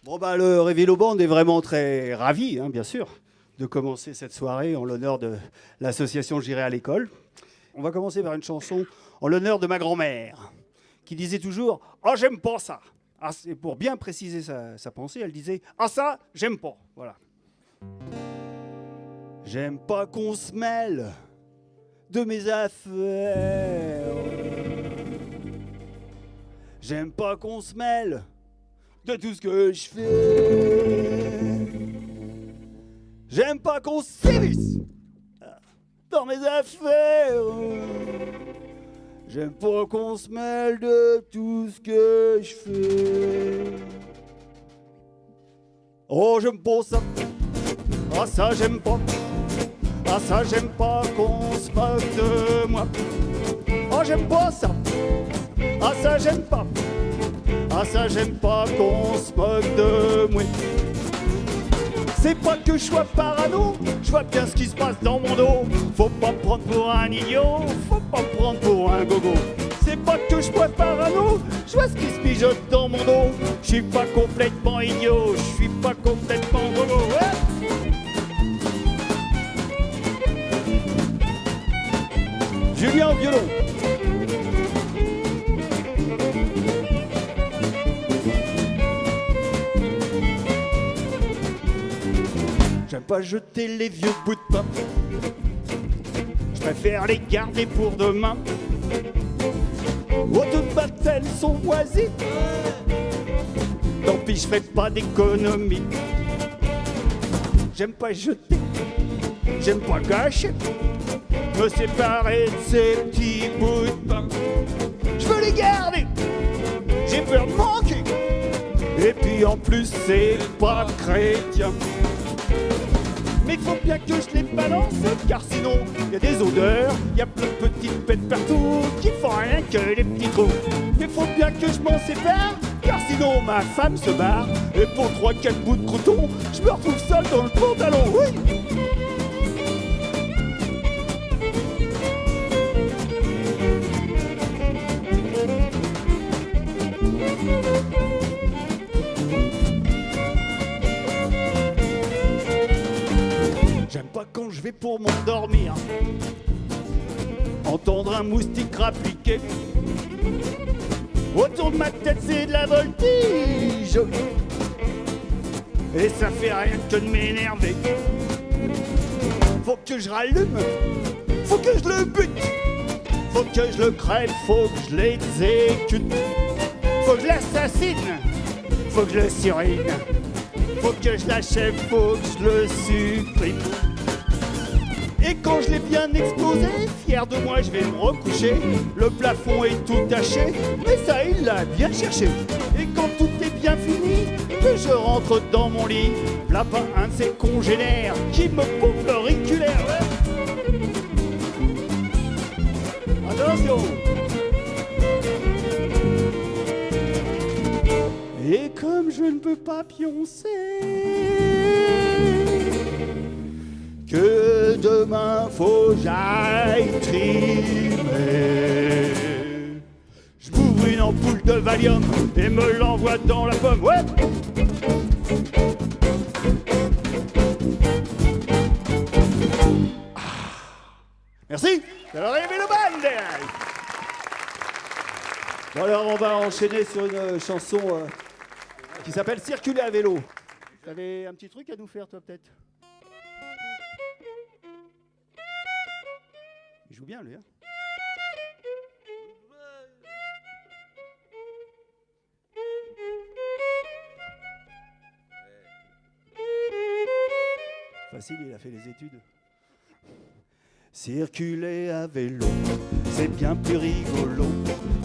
Bon bah le Révélo Band est vraiment très ravi, bien sûr, de commencer cette soirée en l'honneur de l'association J'irai à l'école. On va commencer par une chanson en l'honneur de ma grand-mère, qui disait toujours « Ah, j'aime pas ça !» Et pour bien préciser sa pensée, elle disait « Ah ça, j'aime pas !» Voilà. J'aime pas qu'on se mêle de mes affaires. J'aime pas qu'on se mêle de tout ce que je fais. J'aime pas qu'on s'immisce dans mes affaires. J'aime pas qu'on se mêle de tout ce que je fais. Oh, j'aime pas ça. Ah, ça, j'aime pas. Ah, ça, j'aime pas qu'on se moque de moi. Oh, j'aime pas ça. Ah, ça, j'aime pas. Ah, ça, j'aime pas qu'on se moque de moi. C'est pas que je sois parano, je vois bien ce qui se passe dans mon dos. Faut pas me prendre pour un idiot, faut pas me prendre pour un gogo. C'est pas que je sois parano, je vois ce qui se mijote dans mon dos. Je suis pas complètement idiot, je suis pas complètement gogo. Ouais. Julien au violon. J'aime pas jeter les vieux bouts de pain. Je préfère les garder pour demain. Oh, toutes ma tête sont voisines. Tant pis, je ferai pas d'économie. J'aime pas jeter, j'aime pas gâcher, me séparer de ces petits bouts de pain. Je veux les garder, j'ai peur de manquer. Et puis en plus, c'est pas chrétien. Mais il faut bien que je les balance, car sinon il y a des odeurs, il y a plein de petites bêtes partout qui font rien que les petits trous. Mais il faut bien que je m'en sépare, car sinon ma femme se barre. Et pour 3-4 bouts de croûton, je me retrouve seul dans le pantalon. Oui. J'aime pas quand je vais pour m'endormir entendre un moustique rappliquer. Autour de ma tête c'est de la voltige. Et ça fait rien que de m'énerver. Faut que je rallume, faut que je le bute, faut que je le crève, faut que je l'exécute. Faut que je l'assassine, faut que je le surine, faut que je l'achève, faut que je le supprime. Et quand je l'ai bien explosé, fier de moi, je vais me recoucher. Le plafond est tout taché, mais ça, il l'a bien cherché. Et quand tout est bien fini, que je rentre dans mon lit, là pas un de ses congénères qui me coupe l'auriculaire. Attention. Et comme je ne peux pas pioncer, que demain faut que j'aille trimer, je m'ouvre une ampoule de Valium et me l'envoie dans la pomme. Ouais. Merci. Alors le band. Bon alors on va enchaîner sur une chanson qui s'appelle Circuler à vélo. Tu avais un petit truc à nous faire toi peut-être? Il joue bien lui, hein. Facile, il a fait les études. Circuler à vélo, c'est bien plus rigolo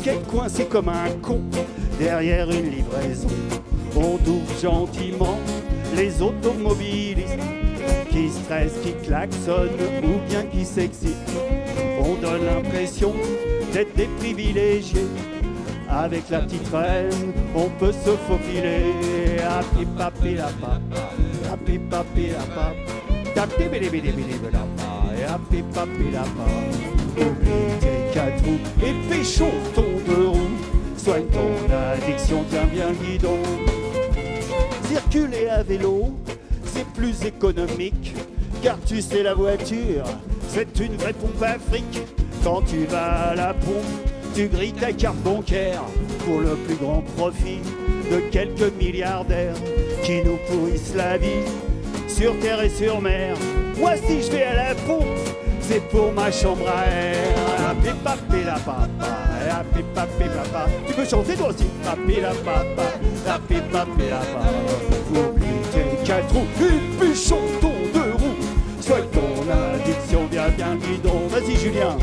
qu'être coincé comme un con derrière une livraison. On double gentiment les automobilistes qui stressent, qui klaxonnent ou bien qui s'excitent. On donne l'impression d'être des privilégiés. Avec la petite reine, on peut se faufiler. Happy papi la papa, happy papi la papa, happy papi la papa. Oublie tes 4 roues et péchons ton 2 roues. Soigne ton addiction, tiens bien le guidon. Circuler à vélo, c'est plus économique, car tu sais la voiture, c'est une vraie pompe à fric. Quand tu vas à la pompe, tu grilles ta carte bancaire pour le plus grand profit de quelques milliardaires qui nous pourrissent la vie sur terre et sur mer. Moi si je vais à la pompe, c'est pour ma chambre à air. Papi la papa, papi papa. Tu peux chanter toi aussi. Papi la papa, papi la papa. Oublie tes quatre roues, une bûchon ton deux roues. Soit ton addiction vient bien guidon. Vas-y Julien.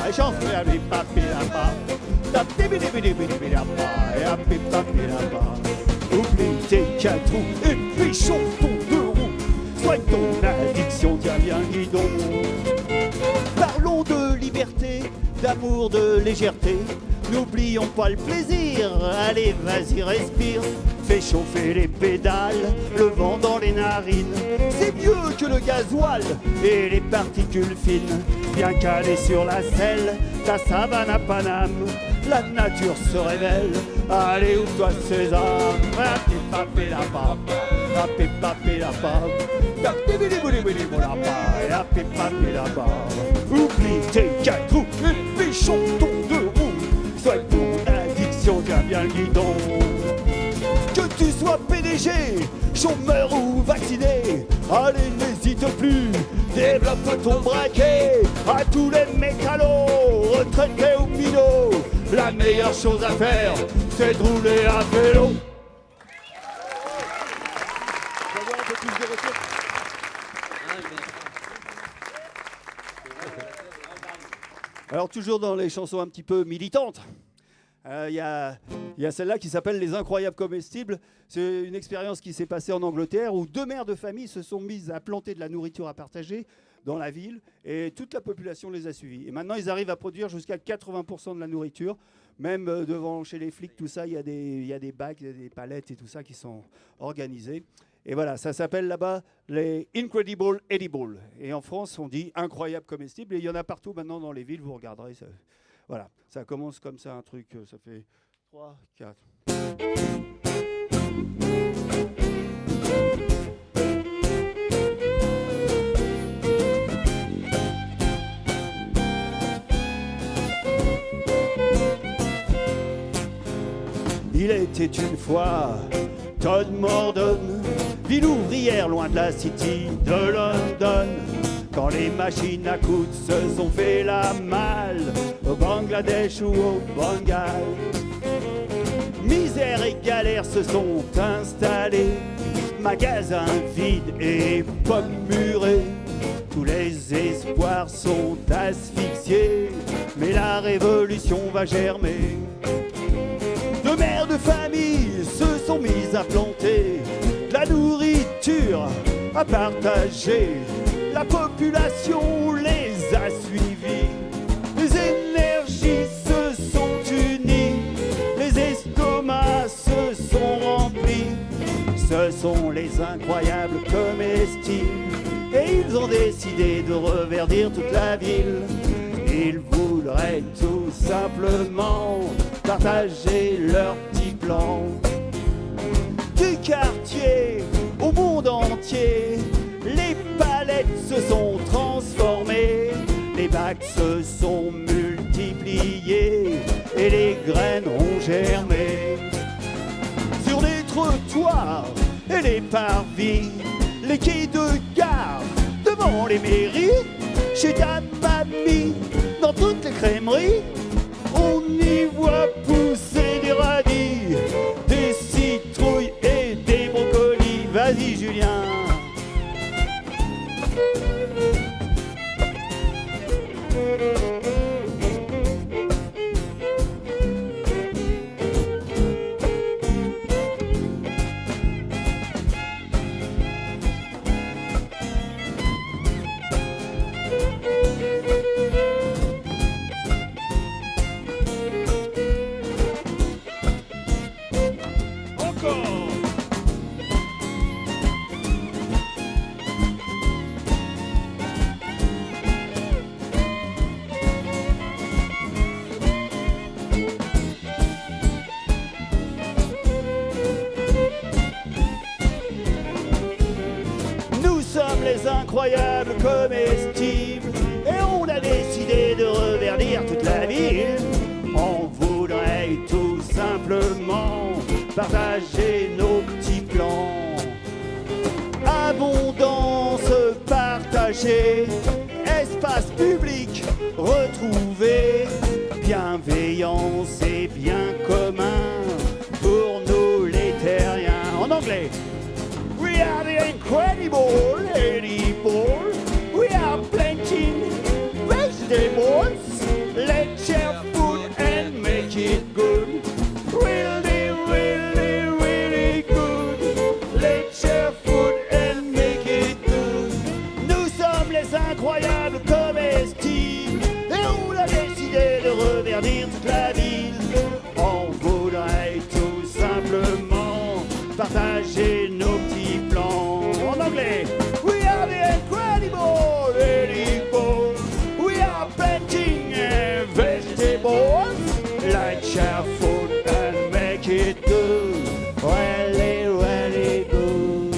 Et chante papi la papa. Oublie tes quatre roues et puis chante ton deux roues. Soigne ton addiction, tiens bien guidon. Parlons de liberté, d'amour, de légèreté. N'oublions pas le plaisir, allez vas-y respire. Fais chauffer les pédales, le vent dans les narines. C'est mieux que le gasoil et les particules fines. Bien calé sur la selle, ta savane à Paname, la nature se révèle. Allez ouvre-toi César, papi papi la papa, papi papi la papa, papi papi la papa. Oublie tes quatre roues, et puis chante ton deux roues. Sois ton addiction, tiens bien le guidon. Que tu sois PDG, chômeur ou vacciné, allez n'hésite plus, développe ton braquet. À tous les mécalos, retraités ou minots, la meilleure chose à faire, c'est de rouler à vélo. Alors toujours dans les chansons un petit peu militantes, il y a celle-là qui s'appelle Les Incroyables Comestibles. C'est une expérience qui s'est passée en Angleterre où deux mères de famille se sont mises à planter de la nourriture à partager dans la ville et toute la population les a suivis. Et maintenant, ils arrivent à produire jusqu'à 80% de la nourriture. Même devant chez les flics, tout ça, il y a des bacs, des palettes et tout ça qui sont organisés. Et voilà, ça s'appelle là-bas les Incredible Edible. Et en France, on dit incroyable comestible. Et il y en a partout maintenant dans les villes, vous regarderez. Ça, voilà, ça commence comme ça, un truc, ça fait 3, 4. Il était une fois Todd Morden, ville ouvrière loin de la city de London. Quand les machines à coudre se sont fait la malle au Bangladesh ou au Bengale, misère et galère se sont installés, magasins vides et pommes murées. Tous les espoirs sont asphyxiés, mais la révolution va germer. Deux mères de famille se sont mises à planter de la nourriture à partager. La population les a suivis, les énergies se sont unies, les estomacs se sont remplis. Ce sont les incroyables comestibles et ils ont décidé de reverdir toute la ville. Ils voudraient tout simplement partager leur petit plan. Du quartier au monde entier, les palettes se sont transformées, les bacs se sont multipliés et les graines ont germé. Sur les trottoirs et les parvis, les quais de gare, devant les mairies, chez ta mamie, dans toutes les crèmeries, on y voit pousser des radis, des citrouilles et des brocolis. Vas-y Julien. incroyables comestibles. Et on a décidé de reverdir toute la ville. On voudrait tout simplement partager nos petits plans. Abondance partagée, espace public retrouvé, bienveillance et bien commun pour nous les terriens. En anglais, we are the incredible edible. We are planting vegetables. Let's share food and make it good. Really, really, really good. Let's share food and make it good. Nous sommes les incroyables comestibles. Et on a décidé de reverdir toute la ville. On voudrait tout simplement partager nos petits plans. En anglais, we are the incredible edible. We are planting vegetables. Let's share food and make it good. Really, really good.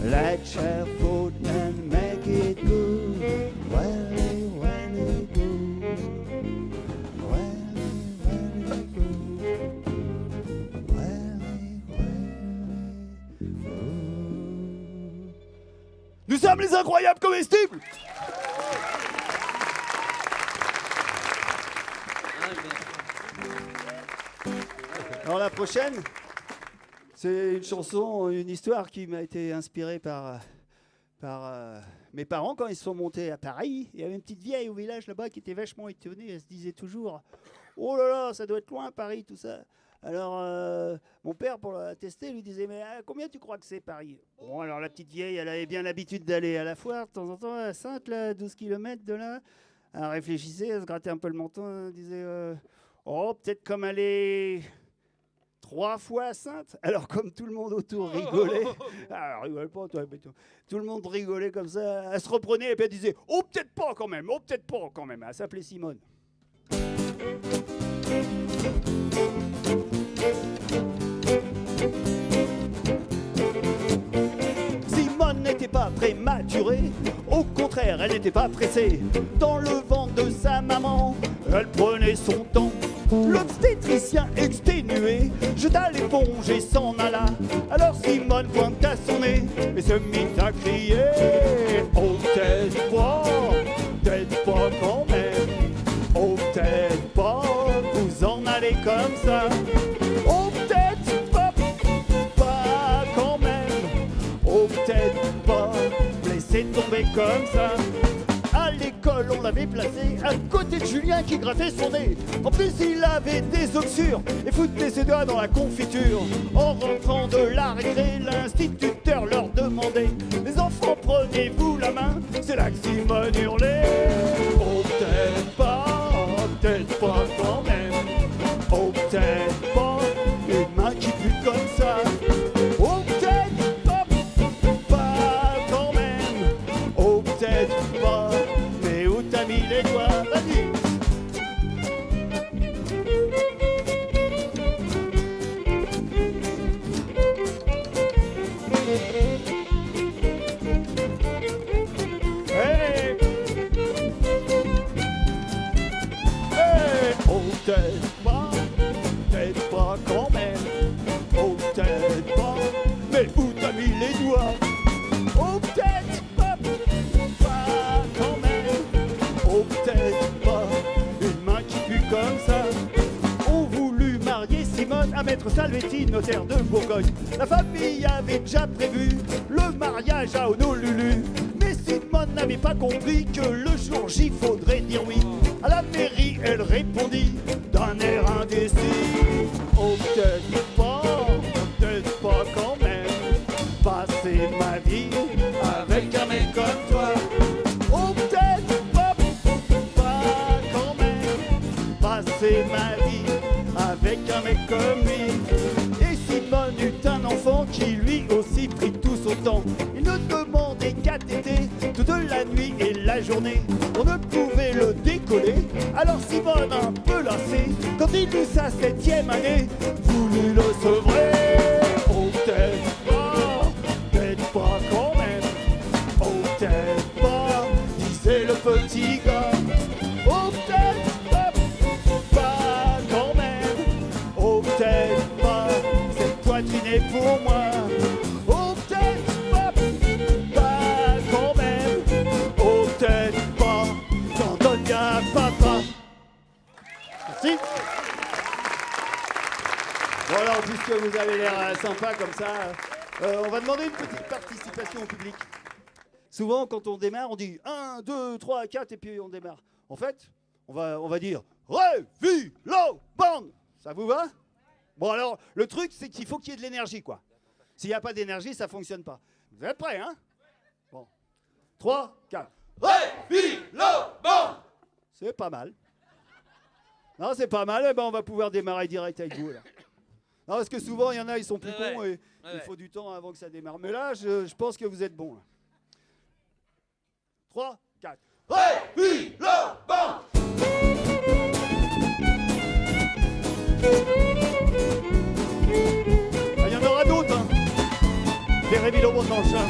Let's share food and make it good. Really, really good. Really, really good. Really, really good. Nous sommes les incroyables comestibles. Alors la prochaine, c'est une chanson, une histoire qui m'a été inspirée par mes parents quand ils sont montés à Paris. Il y avait une petite vieille au village là-bas qui était vachement étonnée. Elle se disait toujours « Oh là là, ça doit être loin Paris, tout ça ». Alors mon père, pour la tester, lui disait « Mais combien tu crois que c'est Paris ?» Bon, alors la petite vieille, elle avait bien l'habitude d'aller à la foire de temps en temps à Saintes, là, 12 km de là. Elle réfléchissait, elle se grattait un peu le menton, elle disait oh, peut-être comme aller 3 fois à Saintes. Alors comme tout le monde autour rigolait, ah, rigole pas toi, mais tout le monde rigolait comme ça, elle se reprenait et puis elle disait oh, peut-être pas quand même, oh, peut-être pas quand même. Elle s'appelait Simone. Simone n'était pas prématurée, au contraire, elle n'était pas pressée. Dans le ventre de sa maman, elle prenait son temps. L'obstétricien exténué jeta l'éponge et s'en alla. Alors Simone pointa son nez et se mit à crier oh, peut-être pas quand même. Oh, peut-être pas, vous en allez comme ça. Oh, peut-être pas quand même. Oh, peut-être pas, laissez tomber comme ça. À l'école, on l'avait placé à côté de Julien qui grattait son nez. En plus, il avait des oxures et foutait ses doigts dans la confiture. En rentrant de la récré, l'instituteur leur demandait les enfants, prenez-vous la main. C'est là que Simone hurlait oh, peut-être pas quand même. Oh, peut-être pas, une main qui pue comme ça. Oh, peut-être pas quand même. Oh, peut-être pas, mais où t'as mis les doigts? Vas-y. Hey. Hey. Oh, peut-être pas quand même. Oh, peut-être pas, mais où t'as mis les doigts? Oh, peut-être pas quand même. Oh, peut-être pas, une main qui pue comme ça. On voulut marier Simone à Maître Salvetti, notaire de Bourgogne. La famille avait déjà prévu le mariage à Honolulu. Mais Simone n'avait pas compris que le jour J faudrait dire oui. À la mairie, elle répondit d'un air indécis oh, peut-être pas quand même. Passer ma vie avec un mec comme toi. Oh, peut-être pas quand même. Passer ma vie avec un mec comme lui. Et Simone eut un enfant qui lui aussi prit tout son temps. Il ne demandait qu'à téter toute la nuit et la journée. On ne pouvait le décoller. Alors Simone, un peu lassée, quand il eut sa 7e année, voulut le sevrer. Oh, peut-être pas quand même. Oh, c'est le petit gars. Oh peut-être pas quand même. Oh peut-être pas, cette poitrine est pour moi. Oh peut-être pas quand même. Oh peut-être pas, j'en donne bien à papa. Merci. Bon alors, puisque vous avez l'air sympa comme ça, on va demander une petite participation au public. Souvent, quand on démarre, on dit 1, 2, 3, 4 et puis on démarre. En fait, on va dire Révilo Bande. Ça vous va? Bon alors, le truc, c'est qu'il faut qu'il y ait de l'énergie, quoi. S'il n'y a pas d'énergie, ça ne fonctionne pas. Vous êtes prêts, hein? Bon. 3, 4. Révilo Bande. C'est pas mal. Non, c'est pas mal. Eh ben, on va pouvoir démarrer direct avec vous, là. Non, parce que souvent, il y en a, ils sont plus cons et il faut du temps avant que ça démarre. Mais là, je pense que vous êtes bons. 3, 4. Révilo Bande. Il y en aura d'autres, hein. Des Révilo Bande dans le chat.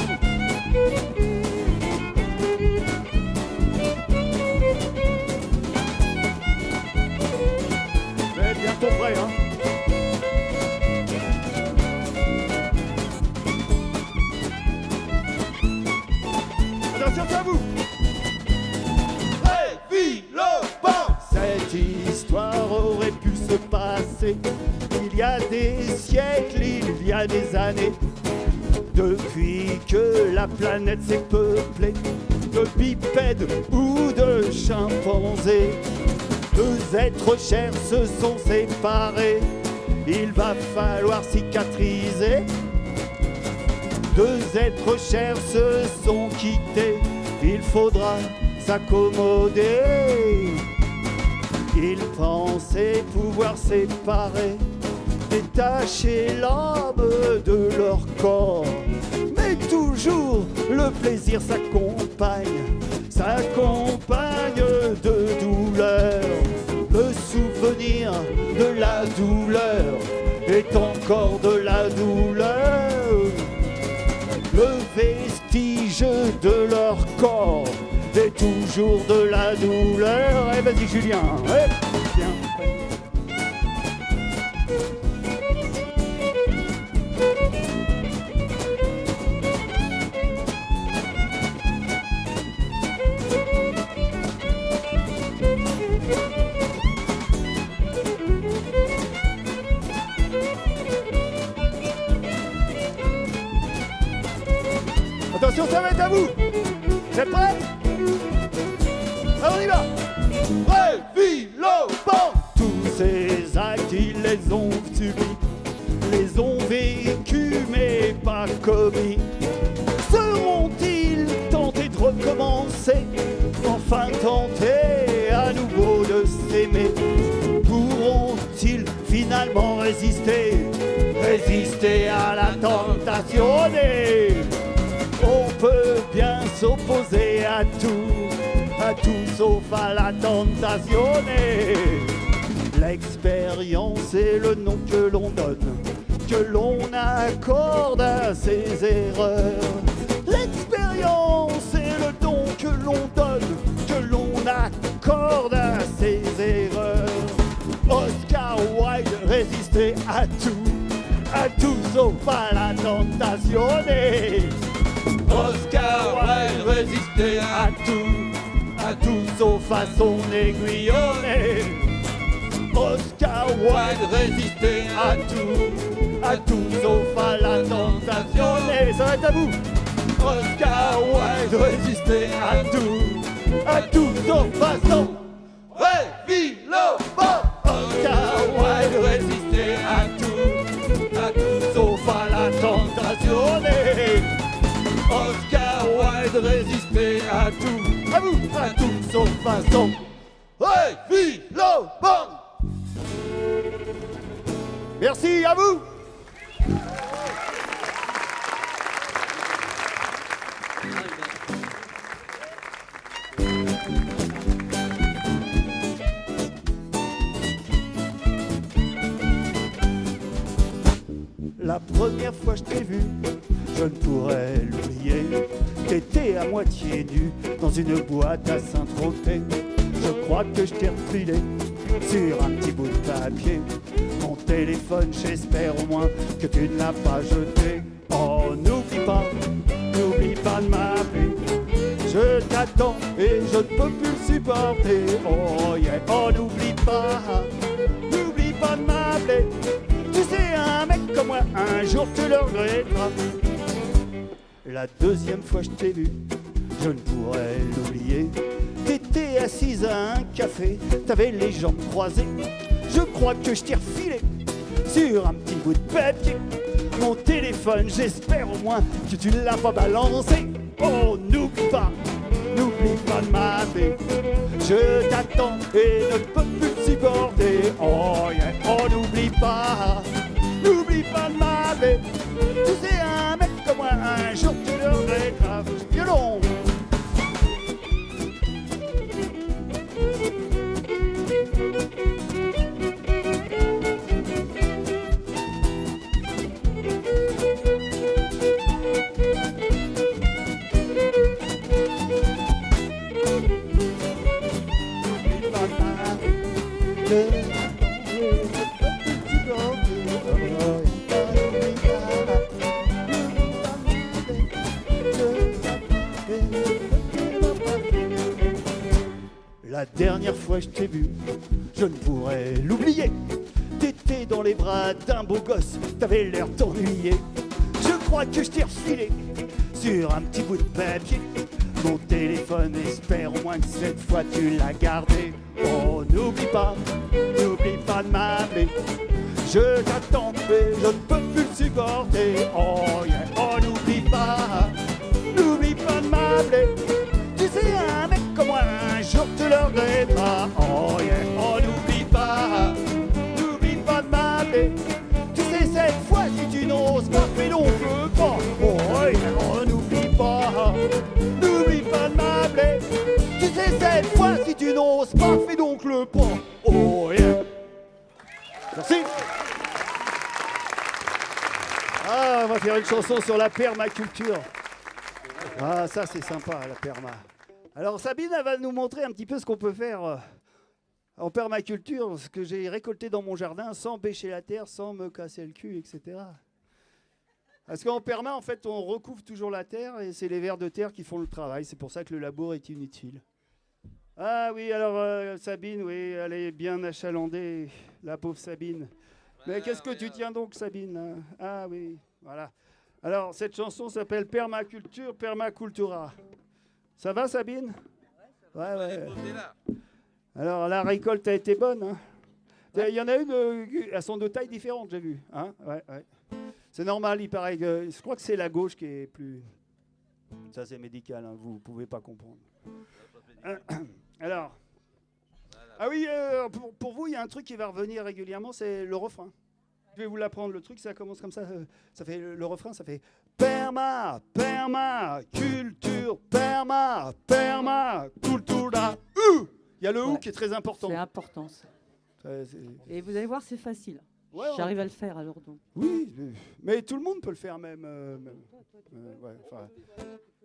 Vous êtes bientôt prêts, hein. Attention à vous. Révilo Bande. Cette histoire aurait pu se passer il y a des siècles, il y a des années. Depuis que la planète s'est peuplée de bipèdes ou de chimpanzés, deux êtres chers se sont séparés. Il va falloir cicatriser. Deux êtres chers se sont quittés, il faudra s'accommoder. Ils pensaient pouvoir séparer, détacher l'âme de leur corps. Mais toujours le plaisir s'accompagne de douleur. Le souvenir de la douleur est encore de la douleur. Le vestige de leur corps est toujours de la douleur. Eh vas-y Julien, viens. Attention, ça va être à vous. Vous êtes prêts? Alors on y va. Révilo Bande. Tous ces actes, ils les ont subis, les ont vécus mais pas commis. Seront-ils tentés de recommencer, enfin tenter à nouveau de s'aimer? Pourront-ils finalement résister à la tentation? On peut bien s'opposer à tout sauf à la tentation. L'expérience est le nom que l'on donne, que l'on accorde à ses erreurs. L'expérience est le don que l'on donne, que l'on accorde à ses erreurs. Oscar Wilde résistait à tout sauf à la tentation. Oscar Wilde résistait à tout sauf à son aiguillonné. Oscar Wilde résistait à tout sauf à la tentation. Ça va être à vous. Oscar Wilde résistait à tout sauf à son Révilo Bande. Oscar Wilde résistait à tout sauf à la tentation. Oscar Wilde résistait à tout sauf à son Révilo Bande. Merci à vous. La première fois je t'ai vu, je ne pourrais l'oublier. T'étais à moitié nu dans une boîte à Saint-Tropez. Je crois que je t'ai refilé sur un petit bout de papier mon téléphone, j'espère au moins que tu ne l'as pas jeté. Oh, n'oublie pas de m'appeler. Je t'attends et je ne peux plus le supporter. Oh yeah, oh n'oublie pas de m'appeler. Tu sais, un mec comme moi, un jour tu le regretteras. La deuxième fois je t'ai vu, je ne pourrais l'oublier. T'étais assise à un café, t'avais les jambes croisées. Je crois que je t'ai refilé sur un petit bout de papier mon téléphone, j'espère au moins que tu ne l'as pas balancé. Oh, n'oublie pas de m'appeler. Je t'attends et ne peux plus te supporter. Oh yeah, oh n'oublie pas de m'appeler. Tu sais, un mec comme moi, un jour tu le regretteras. Violon. La dernière fois je t'ai vu, je ne pourrais l'oublier. T'étais dans les bras d'un beau gosse, t'avais l'air t'ennuyer. Je crois que je t'ai refilé sur un petit bout de papier mon téléphone, espère au moins que cette fois tu l'as gardé. Oh, n'oublie pas de m'appeler. Je t'attends et je ne peux plus le supporter. Oh yeah, oh n'oublie pas de m'appeler. Tu sais, un mec comme moi, un jour tu le regretteras. Oh yeah, oh n'oublie pas de m'appeler. Tu sais, cette fois si tu n'oses pas, fais donc le pas. Oh yeah, oh n'oublie pas de m'appeler. Tu sais, cette fois si tu n'oses pas, fais donc le pas. Oh yeah. Merci. Ah, on va faire une chanson sur la permaculture. Ah, ça c'est sympa, la perma. Alors Sabine, elle va nous montrer un petit peu ce qu'on peut faire en permaculture, ce que j'ai récolté dans mon jardin sans bêcher la terre, sans me casser le cul, etc. Parce qu'en perma, en fait, on recouvre toujours la terre et c'est les vers de terre qui font le travail. C'est pour ça que le labour est inutile. Ah oui, alors Sabine, oui, elle est bien achalandée, la pauvre Sabine. Mais qu'est-ce que tu tiens donc, Sabine? Ah oui, voilà. Alors, cette chanson s'appelle Permaculture, Permacultura. Ça va, Sabine? Ouais. Alors, la récolte a été bonne. Hein. Il y en a une, elles sont de taille différente, j'ai vu. Hein, ouais. C'est normal, il paraît que... Je crois que c'est la gauche qui est plus... Ça, c'est médical, hein, vous ne pouvez pas comprendre. Alors... Ah oui, pour vous, il y a un truc qui va revenir régulièrement, c'est le refrain. Je vais vous l'apprendre, le truc, ça commence comme ça. Ça fait le refrain, ça fait perma, culture, perma, cultura. Il y a le ou qui est très important. C'est important, ça. Et vous allez voir, c'est facile. Ouais, j'arrive à le faire alors donc. Oui, mais tout le monde peut le faire même.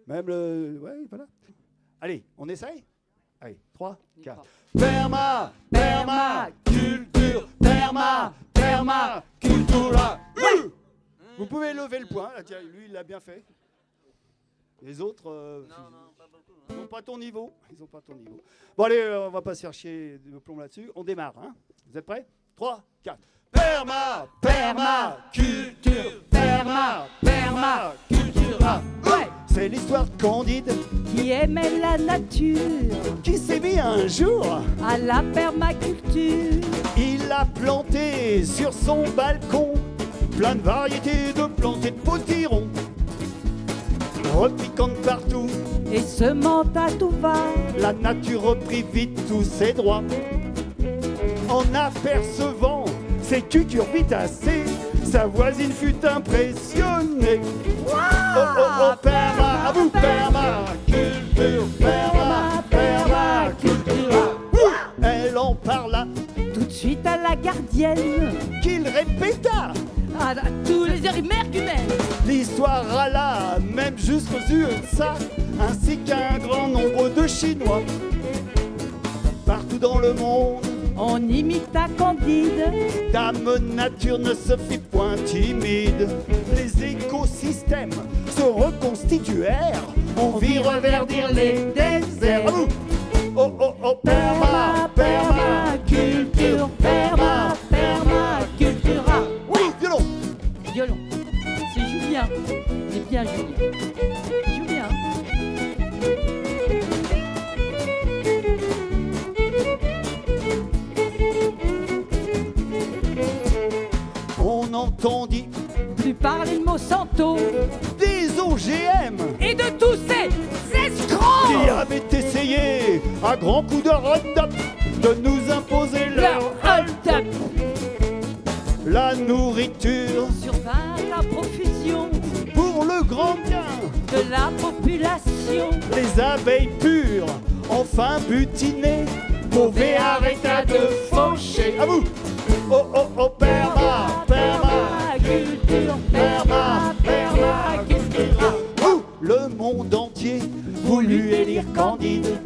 Même le... Ouais, voilà. Allez, on essaye? Allez, 3, 4. Perma, culture, perma, cultura. Vous pouvez lever le poing. Là, tiens, lui, il l'a bien fait. Les autres, ils n'ont pas ton niveau. Bon, allez, on va pas se faire chier de plomb là-dessus. On démarre. Hein. Vous êtes prêts? 3, 4. Perma, culture, perma, cultura. Ouais. C'est l'histoire de Candide qui aimait la nature, qui s'est mis un jour à la permaculture. Il a planté sur son balcon plein de variétés de plantes et de potirons, repiquant de partout et semant à tout va. La nature reprit vite tous ses droits. En apercevant ses cucurbitacées, sa voisine fut impressionnée. Wow, perma, à vous, permaculture, permaculture. Elle en parla tout de suite à la gardienne, qu'il répéta à tous les érimères humaines. L'histoire râla, même jusqu'aux USA, ainsi qu'un grand nombre de Chinois. Partout dans le monde, on imita Candide. Dame Nature ne se fit point timide. Les écosystèmes se reconstituèrent. On vit reverdir les déserts. Ah, oh, oh, oh, permaculture, permacultura. Oui, violon. Violon. C'est Julien. C'est bien Julien. Julien. On entendit plus parler de Monsanto, des OGM et de tous ces escrocs qui avaient essayé à grands coups de Roundup de nous imposer leur hold-up. La nourriture Survint la profusion pour le grand bien de la population. Les abeilles pures, enfin butinées, mauvais arrêta de faucher. À vous. Oh oh oh, permaculture, permaculture. Le monde entier voulut élire Candide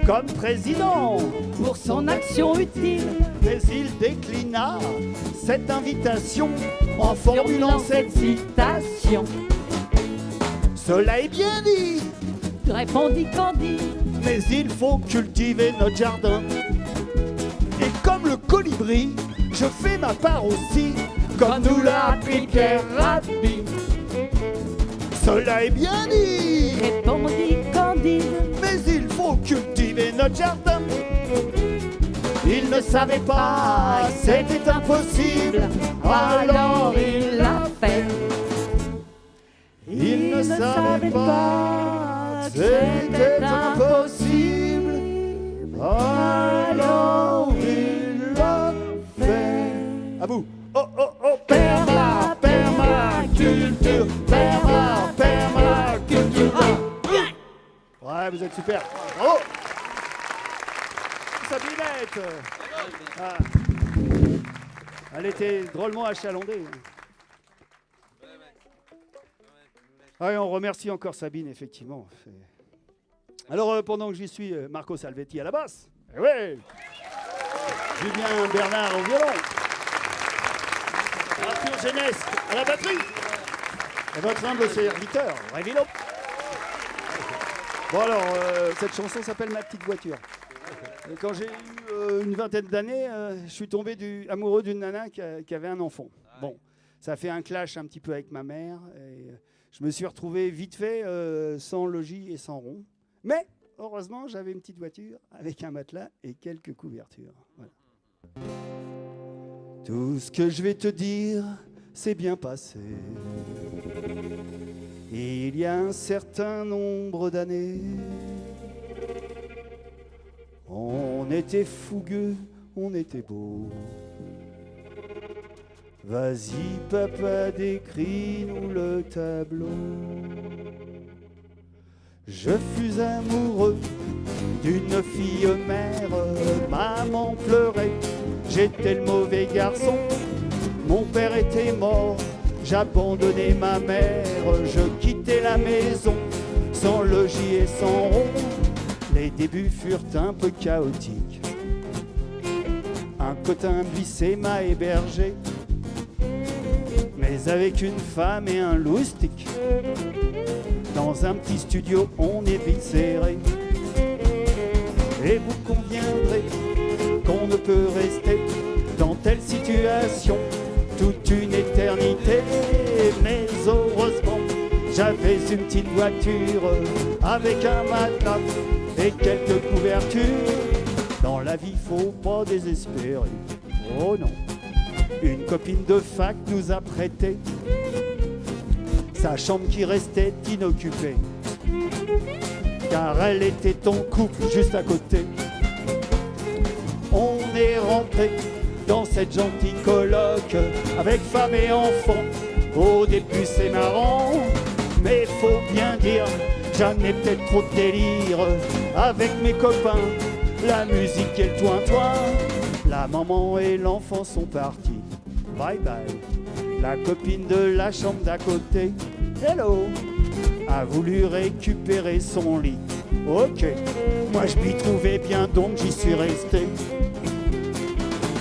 comme président pour son action utile. Mais il déclina cette invitation en formulant cette citation. Cela est bien dit, répondit Candide, mais il faut cultiver notre jardin. Et comme le colibri, je fais ma part aussi, comme nous l'a appris Pierre Rabhi. Cela est bien dit, répondit Candide, mais il faut cultiver notre jardin. Il ne savait pas, c'était impossible, alors il l'a fait. Il ne savait pas, c'était impossible, alors il l'a fait. À vous. Oh oh oh, permaculture, permaculture. Ouais, vous êtes super. Bravo. Sabinette. Ah. Elle était drôlement achalandée. Ah, et on remercie encore Sabine, effectivement. Alors, pendant que j'y suis, Marco Salvetti à la basse. Eh ouais. Julien Bernard au violon. Arthur Genesque à la batterie. Et votre humble serviteur, Révilo. Bon alors, cette chanson s'appelle Ma petite voiture. Et quand j'ai eu une vingtaine d'années, je suis tombé amoureux d'une nana qui avait un enfant. Bon, ça a fait un clash un petit peu avec ma mère. Et je me suis retrouvé vite fait sans logis et sans rond. Mais heureusement, j'avais une petite voiture avec un matelas et quelques couvertures. Voilà. Tout ce que je vais te dire, c'est bien passé. Il y a un certain nombre d'années. On était fougueux, on était beau. Vas-y papa, décris-nous le tableau. Je fus amoureux d'une fille mère. Maman pleurait, j'étais le mauvais garçon. Mon père était mort, j'abandonnais ma mère. Je quittais la maison, sans logis et sans rond. Les débuts furent un peu chaotiques. Un cotin de lycée m'a hébergé, mais avec une femme et un loustic. Dans un petit studio, on est vite serré. Et vous conviendrez qu'on ne peut rester dans telle situation toute une éternité. Mais heureusement, j'avais une petite voiture avec un matelas et quelques couvertures. Dans la vie, faut pas désespérer. Oh non. Une copine de fac nous a prêté sa chambre qui restait inoccupée, car elle était en couple juste à côté. On est rentré dans cette gentille coloc avec femme et enfant. Au début c'est marrant, mais faut bien dire, j'en ai peut-être trop de délire. Avec mes copains, la musique et le toin-toin. La maman et l'enfant sont partis, bye bye. La copine de la chambre d'à côté Hello, a voulu récupérer son lit. Ok, moi je m'y trouvais bien donc j'y suis resté.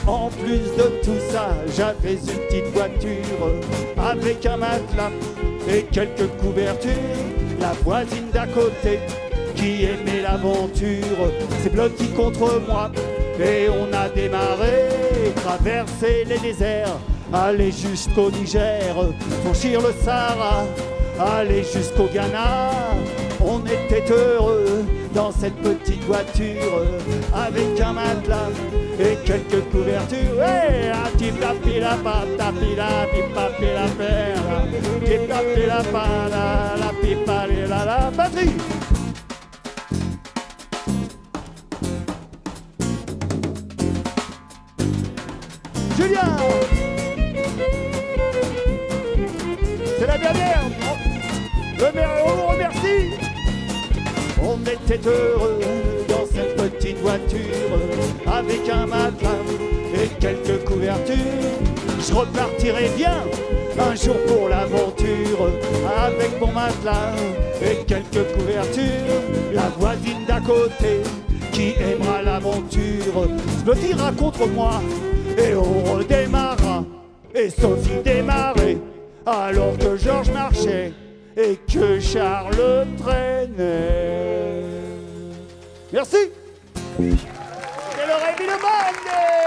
En plus de tout ça, j'avais une petite voiture avec un matelas et quelques couvertures. La voisine d'à côté qui aimait l'aventure s'est bloquée contre moi et on a démarré, traverser les déserts, aller jusqu'au Niger, franchir le Sahara, aller jusqu'au Ghana. On était heureux dans cette petite voiture avec un matelas et quelques couvertures. Hey, la batterie. Julien, c'est la dernière. Le maire, on vous remercie. On était heureux dans cette petite voiture avec un matelas et quelques couvertures. Je repartirai bien un jour pour l'aventure avec mon matelas et quelques couvertures. La voisine d'à côté qui aimera l'aventure se blottira contre moi et on redémarra. Et Sophie démarrait alors que Georges marchait et que Charles traînait. Merci. C'est le Rémi Le Band.